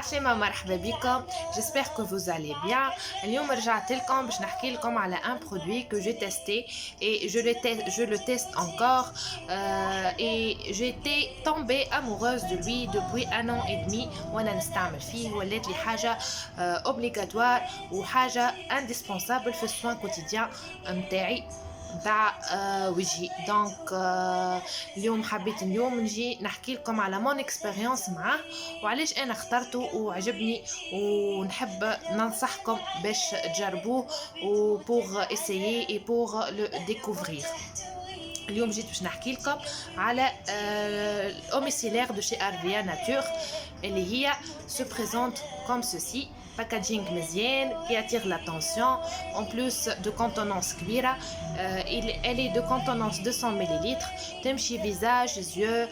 عسلامة مرحبا بكم. J'espère que vous allez bien. اليوم رجعت لكم باش نحكي لكم على un produit que j'ai testé et je le teste encore et j'étais tombée amoureuse de lui depuis 1 an et demi وانا نستعمل فيه ولات لي حاجة obligatoire وحاجة indispensable في السوان كوتيديان متاعي نتاع وجهي. دونك اليوم نجي نحكي لكم على مون اكسبيريونس معاه وعلاش انا اخترته وعجبني ونحب ننصحكم باش تجربوه و pour essayer et pour le découvrir. اليوم جيت باش نحكي لكم على الأوميسيلير دو شي ارفيا ناتور اللي هي se présente comme ceci. Packaging مزيان qui attire l'attention en plus de contenance كبيرة. Elle est de contenance 200 ml. تمشي visage, yeux,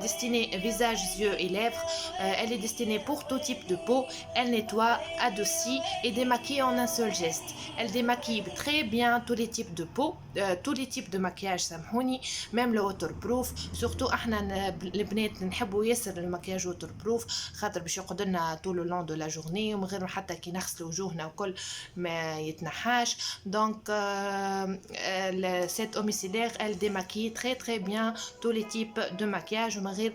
destinée visage, yeux et lèvres. Elle est destinée pour tout type de peau. Elle nettoie, adoucit et démaquille en un seul geste. Elle démaquille très bien tous les types de peau, tous les types de maquillage سامحوني, même le waterproof. Surtout احنا البنات نحبوا ياسر المكياج waterproof خاطر باش يقعد لنا tout le long de la journée ومن غير حتى كي نغسلوا وجوهنا وكل ما يتنحاش. Donc cette homicidère elle démaquille très bien tous les types de maquillage ومن غير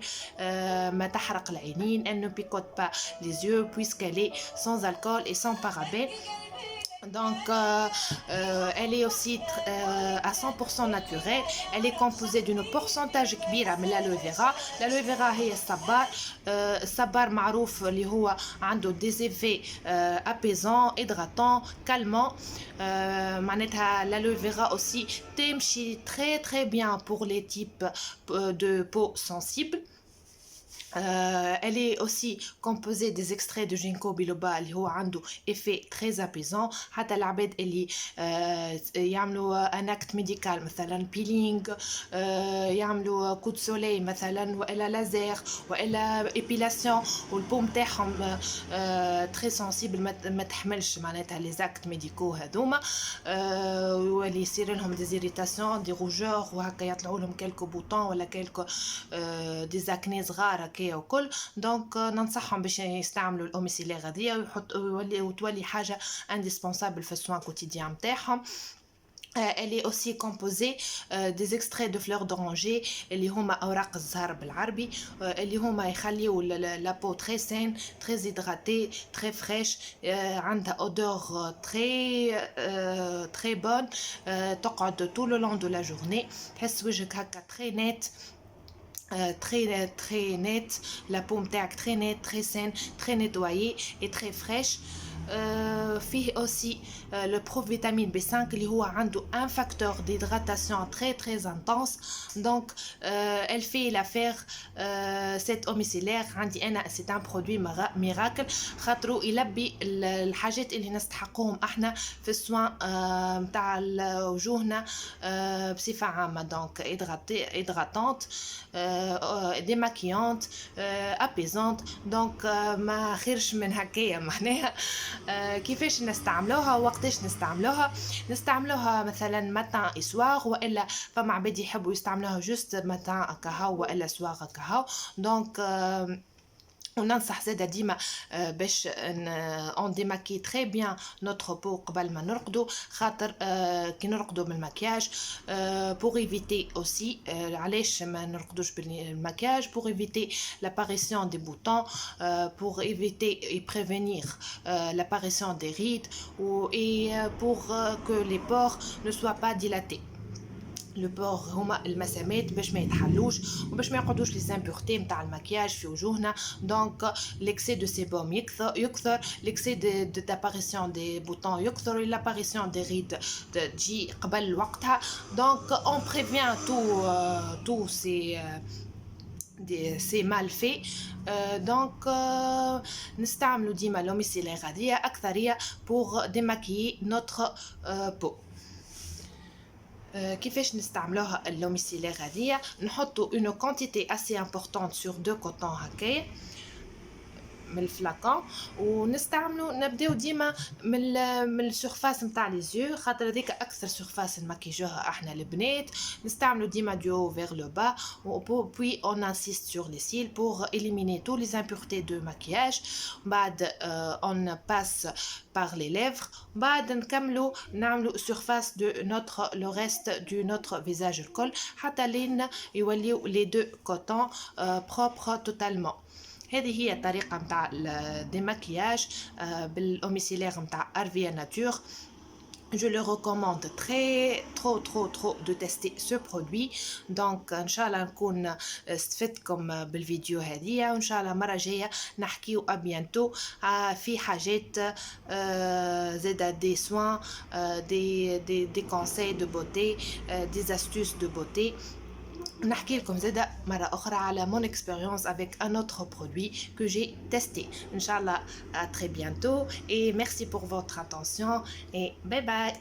ما تحرق العينين. Elle ne picote pas les yeux puisqu'elle est sans alcool et sans parabènes. Donc elle est aussi à 100% naturelle. Elle est composée d'une pourcentage كبيرة من l'aloe vera. L'aloe vera هي الصبار. الصبار معروف اللي هو عنده des effets apaisants, hydratants, calmants. معناتها l'aloe vera aussi تمشي très bien pour les types de peau sensibles. Elle est aussi composée des extraits de ginkgo biloba اللي هو عنده effet très apaisant. حتى العباد اللي يعملوا un acte médical مثلا peeling, يعملوا coup de soleil مثلا وإلا لازير وإلا épilation والبو متاعهم très sensible ما تحملش معناتها les actes médicaux هذوما واللي يصير لهم des irritations, des rougeurs وهكا يطلعوا لهم quelques boutons ولا quelques des acnés صغار وكل. دونك ننصحهم باش يستعملوا الأوميسيلير هذيا وتولي حاجة indispensable في السوان كوتيديان متاعهم. Elle est aussi composée des extraits de fleurs d'oranger اللي هما أوراق الزهر بالعربي اللي هما يخليوا la peau très saine, très hydratée, très fraîche. عندها odeur très bonne. تقعد tout le long de la journée. تحس وجهك هكا très net, très net, la peau متاعك très nette, très saine, très nettoyée et très fraîche. فيه aussi le provitamine B5 اللي هو عنده un facteur d'hydratation très intense. Donc elle fait l'affaire cette homicidère عندي أنا. c'est un produit miracle خاطرو يلبي الحاجات اللي نستحقوهم احنا في السوان متاع وجوهنا بصفة عامة. donc hydratante, démaquillante, apaisante. donc ما خيرش من هكايا معناها. كيفاش نستعملوها ووقتاش نستعملوها مثلا ماتان اسواغ وإلا فما عباد يحبوا يستعملوها جوست ماتان كهو وإلا سواغ كهو. دونك وننصح زادا ديما باش on démaquille très bien notre peau قبل ما نرقدوا خاطر كي نرقدوا بالمكياج pour éviter aussi علاش ما نرقدوش بالمكياج pour éviter l'apparition des boutons, pour éviter et prévenir l'apparition des rides et pour que les pores ne soient pas dilatés. لو بور هما المسامات باش ما يتحلوش وباش ما يقعدوش لي زامبورتي نتاع المكياج في وجوهنا. دونك ليكسي دو سيبوم يكثر ليكسي داباريسيون دي بوتون يكثر لاباريسيون دي ريد تجي قبل وقتها. دونك اون بريفيان تو سي مال في. دونك نستعملوا ديما لوميسيلير هذيا أكثرية pour démaquiller notre peau. كيفاش نستعملوها اللوميسيلير هذيا؟ نحطوا une quantité assez importante sur 2 cotons هكايا من الفلاكون. ونستعملوا نبداو ديما من السيرفاس نتاع لي زيو، خاطر هذيك اكثر سيرفاس نمكيجوها احنا البنات. نستعملوا ديما دو vers le bas puis on insiste sur les cils pour éliminer tous les impuretés de maquillage. بعد on passe par les lèvres. بعد نكملوا نعملوا surface de notre le reste de notre visage الكل حتى لين يوليو les deux cotons propres totalement. هذه هي الطريقة متاع الديماكياج بالأوميسيلير متاع Arvia Nature. Je le recommande trop de tester ce produit. Donc ان شاء الله نكون استفدتكم بالفيديو هذه، وان شاء الله مرة جاية نحكيو ابيانتو في حاجات زادا دي سوان دي conseils de beauté des astuces de beauté. نحكي لكم زادا مرة أخرى على mon expérience avec un autre produit que j'ai testé. Inch'Allah, à très bientôt et merci pour votre attention et bye bye.